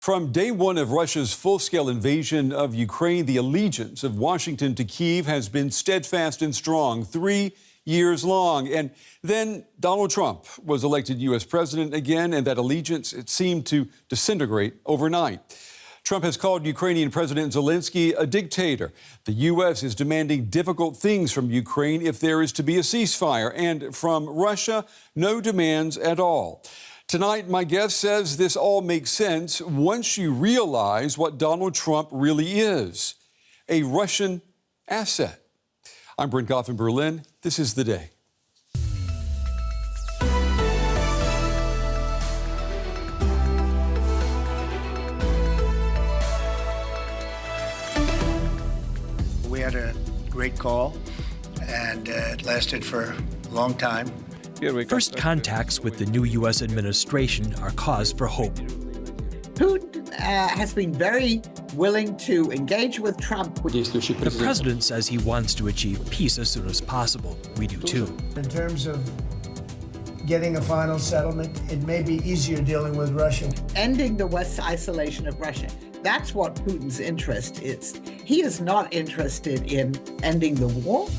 From day one of Russia's full-scale invasion of Ukraine, the allegiance of Washington to Kyiv has been steadfast and strong, 3 years long. And then Donald Trump was elected U.S. president again, and that allegiance, it seemed to disintegrate overnight. Trump has called Ukrainian President Zelensky a dictator. The U.S. is demanding difficult things from Ukraine if there is to be a ceasefire, and from Russia, no demands at all. Tonight, my guest says this all makes sense once you realize what Donald Trump really is, a Russian asset. I'm Brent Goff in Berlin. This is The Day. We had a great call, and it lasted for a long time. First contacts with the new U.S. administration are cause for hope. Putin has been very willing to engage with Trump. The president says he wants to achieve peace as soon as possible. We do too. In terms of getting a final settlement, it may be easier dealing with Russia. Ending the West's isolation of Russia. That's what Putin's interest is. He is not interested in ending the war.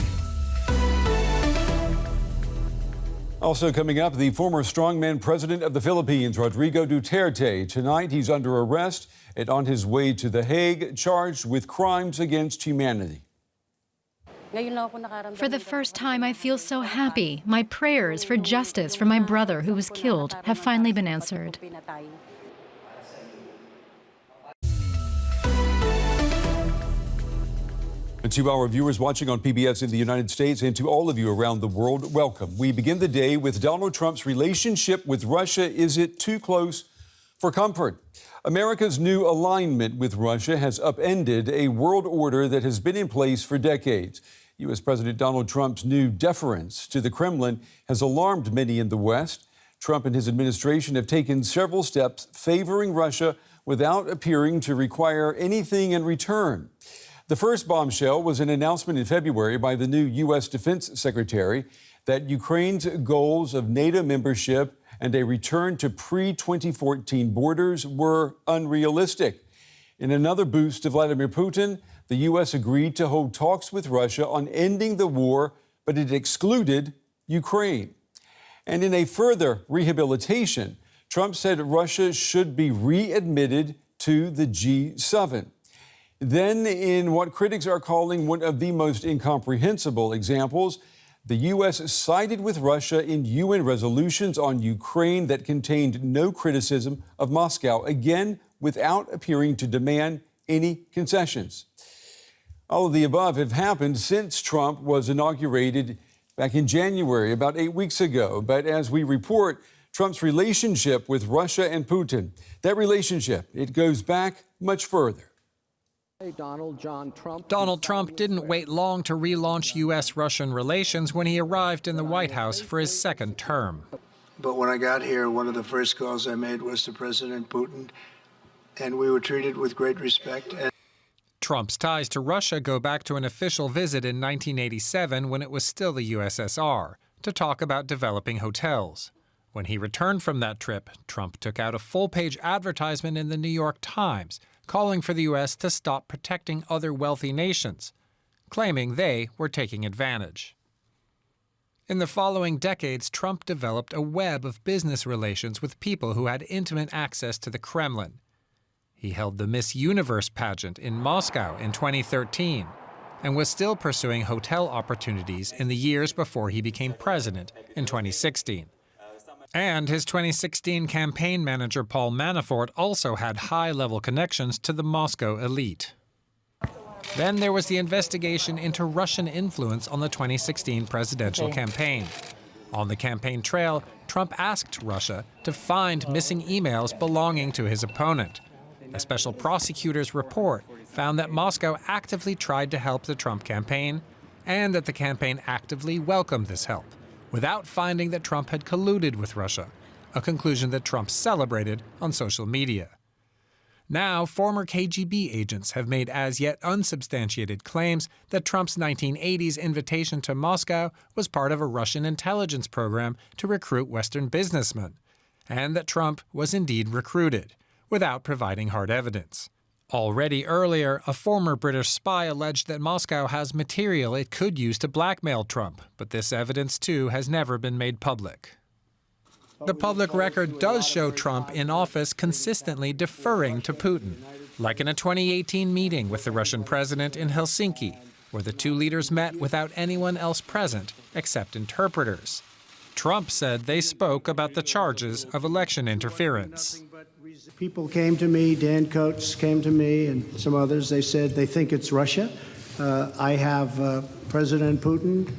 Also coming up, the former strongman president of the Philippines, Rodrigo Duterte. Tonight, he's under arrest and on his way to The Hague, charged with crimes against humanity. For the first time, I feel so happy. My prayers for justice for my brother who was killed have finally been answered. And to our viewers watching on PBS in the United States and to all of you around the world, welcome. We begin the day with Donald Trump's relationship with Russia. Is it too close for comfort? America's new alignment with Russia has upended a world order that has been in place for decades. U.S. President Donald Trump's new deference to the Kremlin has alarmed many in the West. Trump and his administration have taken several steps favoring Russia without appearing to require anything in return. The first bombshell was an announcement in February by the new U.S. Defense Secretary that Ukraine's goals of NATO membership and a return to pre-2014 borders were unrealistic. In another boost to Vladimir Putin, the U.S. agreed to hold talks with Russia on ending the war, but it excluded Ukraine. And in a further rehabilitation, Trump said Russia should be readmitted to the G7. Then, in what critics are calling one of the most incomprehensible examples, the U.S. sided with Russia in UN resolutions on Ukraine that contained no criticism of Moscow, again, without appearing to demand any concessions. All of the above have happened since Trump was inaugurated back in January, about 8 weeks ago. But as we report, Trump's relationship with Russia and Putin, that relationship, it goes back much further. Donald Trump didn't wait long to relaunch U.S.-Russian relations when he arrived in the White House for his second term. But when I got here, one of the first calls I made was to President Putin, and we were treated with great respect. Trump's ties to Russia go back to an official visit in 1987 when it was still the USSR, to talk about developing hotels. When he returned from that trip, Trump took out a full-page advertisement in the New York Times calling for the U.S. to stop protecting other wealthy nations, claiming they were taking advantage. In the following decades, Trump developed a web of business relations with people who had intimate access to the Kremlin. He held the Miss Universe pageant in Moscow in 2013 and was still pursuing hotel opportunities in the years before he became president in 2016. And his 2016 campaign manager, Paul Manafort, also had high-level connections to the Moscow elite. Then there was the investigation into Russian influence on the 2016 presidential campaign. On the campaign trail, Trump asked Russia to find missing emails belonging to his opponent. A special prosecutor's report found that Moscow actively tried to help the Trump campaign and that the campaign actively welcomed this help, without finding that Trump had colluded with Russia, a conclusion that Trump celebrated on social media. Now, former KGB agents have made as yet unsubstantiated claims that Trump's 1980s invitation to Moscow was part of a Russian intelligence program to recruit Western businessmen, and that Trump was indeed recruited, without providing hard evidence. Already earlier, a former British spy alleged that Moscow has material it could use to blackmail Trump, but this evidence, too, has never been made public. The public record does show Trump in office consistently deferring to Putin, like in a 2018 meeting with the Russian president in Helsinki, where the two leaders met without anyone else present except interpreters. Trump said they spoke about the charges of election interference. People came to me, Dan Coates came to me, and some others. They said they think it's Russia. I have President Putin.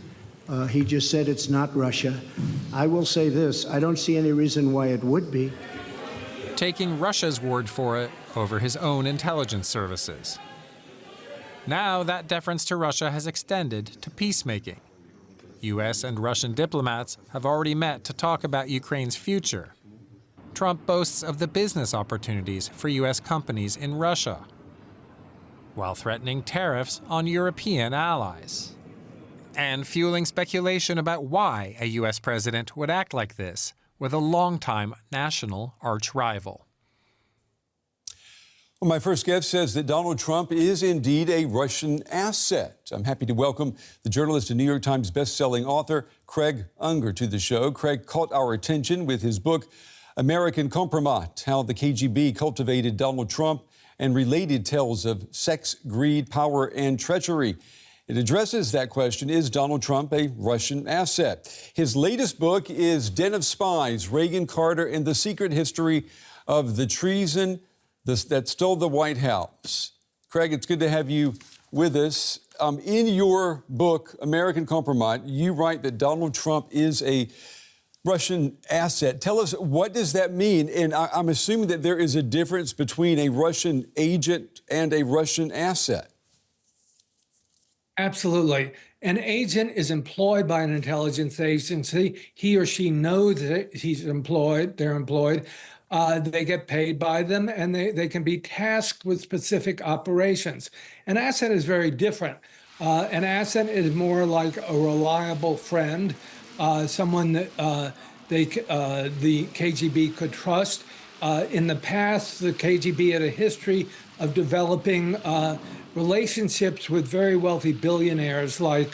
He just said it's not Russia. I will say this, I don't see any reason why it would be. Taking Russia's word for it over his own intelligence services. Now that deference to Russia has extended to peacemaking. U.S. and Russian diplomats have already met to talk about Ukraine's future. Trump boasts of the business opportunities for U.S. companies in Russia, while threatening tariffs on European allies, and fueling speculation about why a U.S. president would act like this with a longtime national arch-rival. Well, my first guest says that Donald Trump is indeed a Russian asset. I'm happy to welcome the journalist and New York Times bestselling author Craig Unger to the show. Craig caught our attention with his book, American Kompromat, How the KGB Cultivated Donald Trump and Related Tales of Sex, Greed, Power, and Treachery. It addresses that question, is Donald Trump a Russian asset? His latest book is Den of Spies, Reagan, Carter, and the Secret History of the Treason that Stole the White House. Craig, it's good to have you with us. In your book, American Kompromat, you write that Donald Trump is a Russian asset. Tell us, what does that mean? And I'm assuming that there is a difference between a Russian agent and a Russian asset. Absolutely. An agent is employed by an intelligence agency. He or she knows that they're employed. They get paid by them, and they can be tasked with specific operations. An asset is very different. An asset is more like a reliable friend, someone that the KGB could trust. In the past, the KGB had a history of developing relationships with very wealthy billionaires like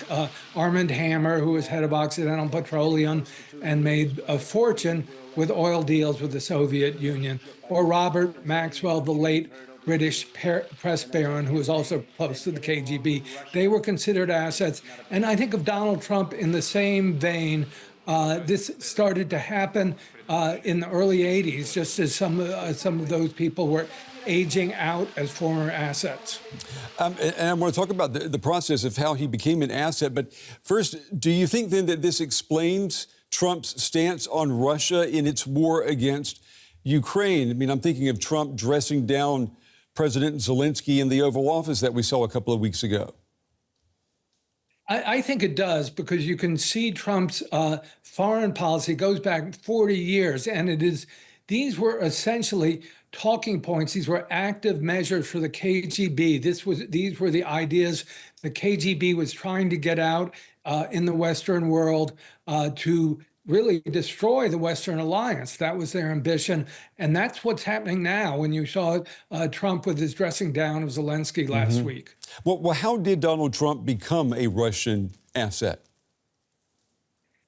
Armand Hammer, who was head of Occidental Petroleum and made a fortune with oil deals with the Soviet Union, or Robert Maxwell, the late British press baron, who was also close to the KGB. They were considered assets. And I think of Donald Trump in the same vein. This started to happen in the early 80s, just as some of those people were aging out as former assets. And I want to talk about the process of how he became an asset. But first, do you think then that this explains Trump's stance on Russia in its war against Ukraine? I mean, I'm thinking of Trump dressing down President Zelensky in the Oval Office that we saw a couple of weeks ago. I think it does, because you can see Trump's foreign policy goes back 40 years, and these were essentially talking points. These were active measures for the KGB. These were the ideas the KGB was trying to get out in the Western world to really destroy the Western alliance. That was their ambition. And that's what's happening now when you saw Trump with his dressing down of Zelensky last week. Well, how did Donald Trump become a Russian asset?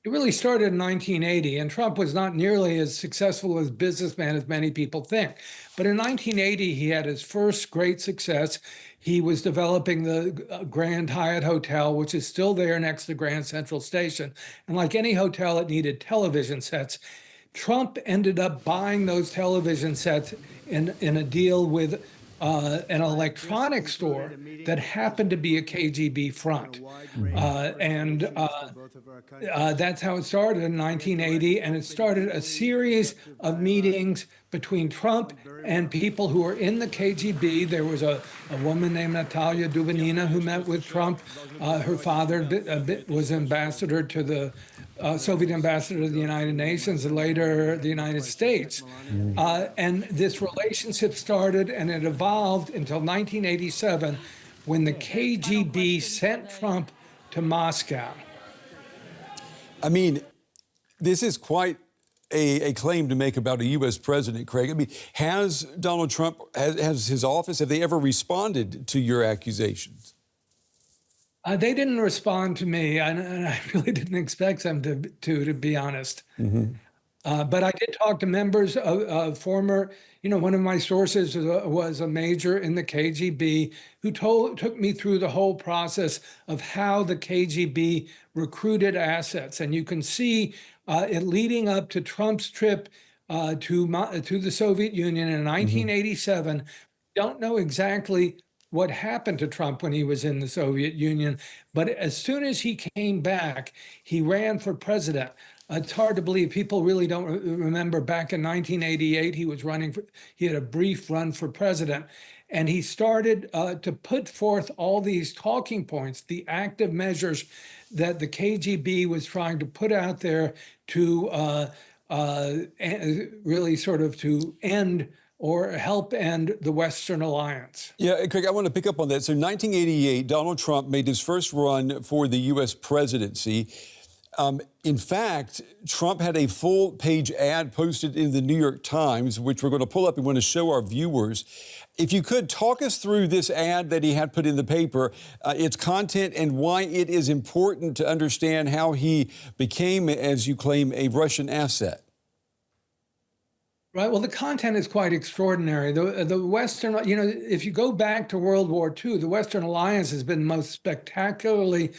It really started in 1980, and Trump was not nearly as successful as businessman as many people think. But in 1980, he had his first great success. He was developing the Grand Hyatt Hotel, which is still there next to Grand Central Station. And like any hotel, it needed television sets. Trump ended up buying those television sets in a deal with an electronics store that happened to be a KGB front. That's how it started in 1980. And it started a series of meetings between Trump and people who were in the KGB. There was a woman named Natalia Dubinina who met with Trump. Her father was ambassador to the Soviet ambassador to the United Nations and later the United States. And this relationship started, and it evolved until 1987 when the KGB sent Trump to Moscow. I mean, this is quite a claim to make about a U.S. president, Craig. I mean, has Donald Trump, has his office, have they ever responded to your accusations? They didn't respond to me, and I really didn't expect them to be honest. But I did talk to members of former, one of my sources was a major in the KGB who took me through the whole process of how the KGB recruited assets. And you can see it leading up to Trump's trip to the Soviet Union in 1987. Don't know exactly what happened to Trump when he was in the Soviet Union, but as soon as he came back, he ran for president. It's hard to believe. People really don't remember back in 1988, he had a brief run for president, and he started to put forth all these talking points, the active measures that the KGB was trying to put out there to really sort of to end or help end the Western alliance. Yeah, Craig, I want to pick up on that. So 1988, Donald Trump made his first run for the U.S. presidency. In fact, Trump had a full-page ad posted in the New York Times, which we're going to pull up and want to show our viewers. If you could, talk us through this ad that he had put in the paper, its content, and why it is important to understand how he became, as you claim, a Russian asset. Right. Well, the content is quite extraordinary. The Western, if you go back to World War II, the Western alliance has been the most spectacularly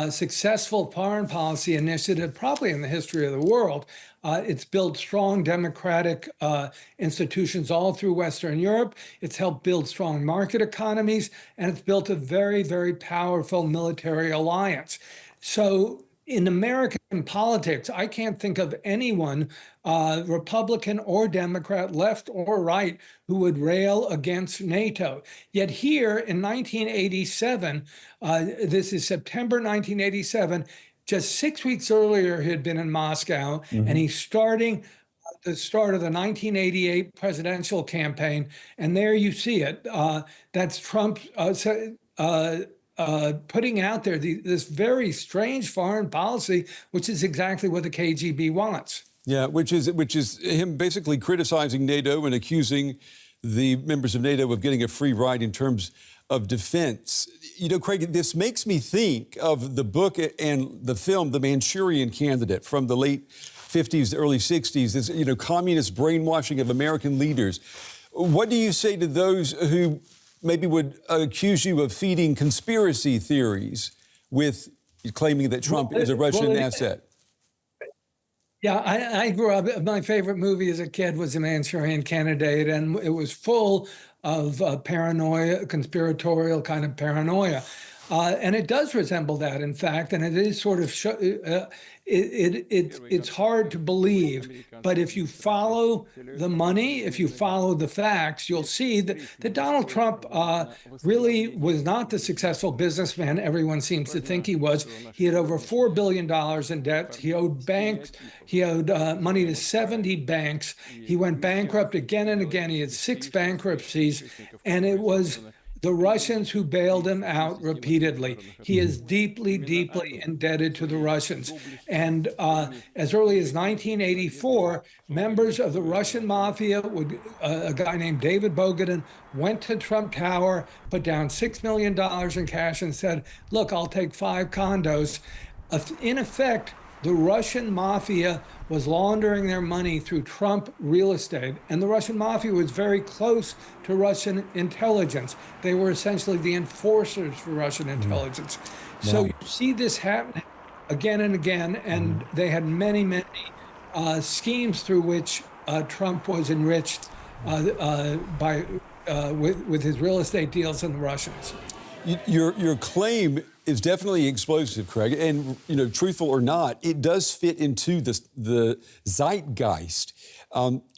successful foreign policy initiative probably in the history of the world. It's built strong democratic institutions all through Western Europe. It's helped build strong market economies, and it's built a very, very powerful military alliance. So in American politics, I can't think of anyone, Republican or Democrat, left or right, who would rail against NATO. Yet here in 1987, this is September 1987, just 6 weeks earlier, he had been in Moscow, and he's starting the start of the 1988 presidential campaign. And there you see it. That's Trump putting out there this very strange foreign policy, which is exactly what the KGB wants. Yeah, which is him basically criticizing NATO and accusing the members of NATO of getting a free ride in terms of defense. Craig, this makes me think of the book and the film, The Manchurian Candidate, from the late 50s, early 60s, this, communist brainwashing of American leaders. What do you say to those who maybe would accuse you of feeding conspiracy theories with claiming that Trump is a Russian asset? Yeah, I grew up, my favorite movie as a kid was The Manchurian Candidate, and it was full of paranoia, conspiratorial kind of paranoia. And it does resemble that, in fact, and it is sort of, it's hard to believe, but if you follow the money, if you follow the facts, you'll see that Donald Trump really was not the successful businessman everyone seems to think he was. He had over $4 billion in debt. He owed banks. He owed money to 70 banks. He went bankrupt again and again. He had 6 bankruptcies, and it was the Russians who bailed him out repeatedly. He is deeply, deeply indebted to the Russians. And as early as 1984, members of the Russian mafia, a guy named David Bogadin, went to Trump Tower, put down $6 million in cash and said, look, I'll take 5 condos. In effect, the Russian mafia was laundering their money through Trump real estate, and the Russian mafia was very close to Russian intelligence. They were essentially the enforcers for Russian intelligence. So you see this happening again and again, and they had many, many schemes through which Trump was enriched with his real estate deals and the Russians. Your claim is definitely explosive, Craig, and truthful or not, it does fit into the zeitgeist.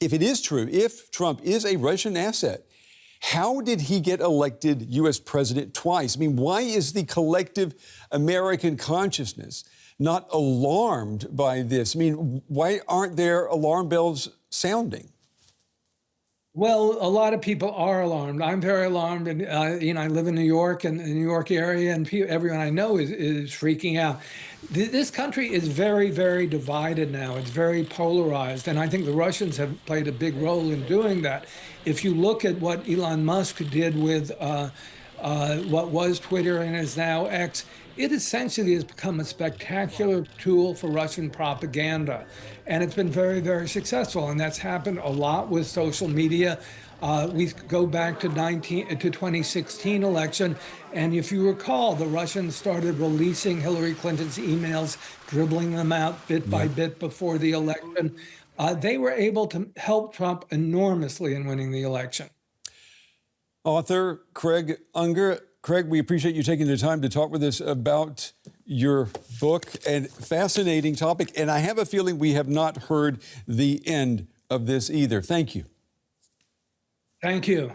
If it is true, if Trump is a Russian asset, how did he get elected U.S. president twice? I mean, why is the collective American consciousness not alarmed by this? I mean, why aren't there alarm bells sounding? Well, a lot of people are alarmed. I'm very alarmed, and I live in New York and the New York area, and everyone I know is freaking out. This country is very, very divided now. It's very polarized, and I think the Russians have played a big role in doing that. If you look at what Elon Musk did with what was Twitter and is now X, it essentially has become a spectacular tool for Russian propaganda. And it's been very, very successful. And that's happened a lot with social media. We go back to 2016 election. And if you recall, the Russians started releasing Hillary Clinton's emails, dribbling them out bit by bit before the election. They were able to help Trump enormously in winning the election. Author Craig Unger. Craig, we appreciate you taking the time to talk with us about your book, and fascinating topic. And I have a feeling we have not heard the end of this either. Thank you. Thank you.